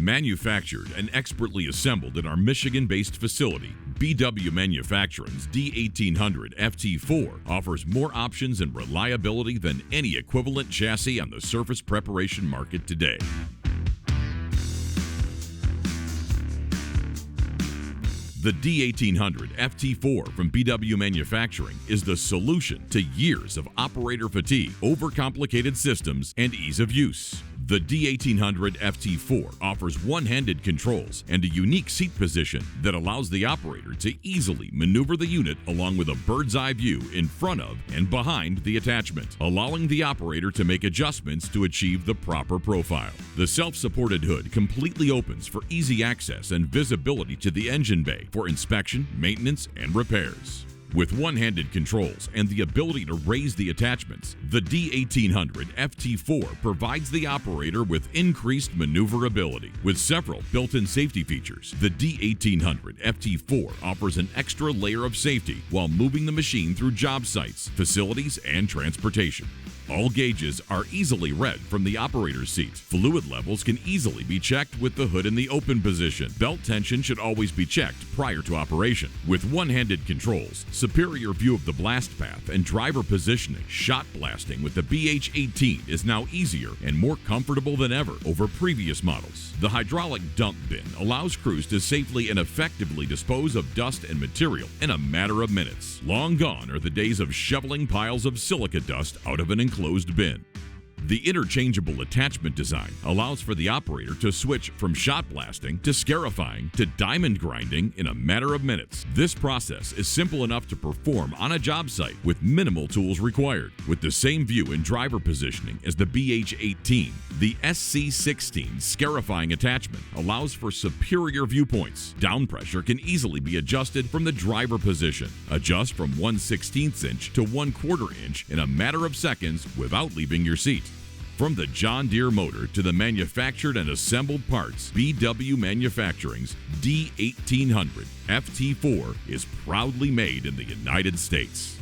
Manufactured and expertly assembled in our Michigan-based facility, BW Manufacturing's D-1800-FT4 offers more options and reliability than any equivalent chassis on the surface preparation market today. The D-1800-FT4 from BW Manufacturing is the solution to years of operator fatigue, overcomplicated systems, and ease of use. The D-1800-FT4 offers one-handed controls and a unique seat position that allows the operator to easily maneuver the unit along with a bird's-eye view in front of and behind the attachment, allowing the operator to make adjustments to achieve the proper profile. The self-supported hood completely opens for easy access and visibility to the engine bay for inspection, maintenance, and repairs. With one-handed controls and the ability to raise the attachments, the D-1800-FT4 provides the operator with increased maneuverability. With several built-in safety features, the D-1800-FT4 offers an extra layer of safety while moving the machine through job sites, facilities, and transportation. All gauges are easily read from the operator's seat. Fluid levels can easily be checked with the hood in the open position. Belt tension should always be checked prior to operation. With one-handed controls, superior view of the blast path, and driver positioning, shot blasting with the BH-18 is now easier and more comfortable than ever over previous models. The hydraulic dump bin allows crews to safely and effectively dispose of dust and material in a matter of minutes. Long gone are the days of shoveling piles of silica dust out of an enclosed bin. The interchangeable attachment design allows for the operator to switch from shot blasting to scarifying to diamond grinding in a matter of minutes. This process is simple enough to perform on a job site with minimal tools required. With the same view and driver positioning as the BH-18, the SC16 scarifying attachment allows for superior viewpoints. Down pressure can easily be adjusted from the driver position. Adjust from 1/16 inch to 1/4 inch in a matter of seconds without leaving your seat. From the John Deere motor to the manufactured and assembled parts, BW Manufacturing's D-1800-FT4 is proudly made in the United States.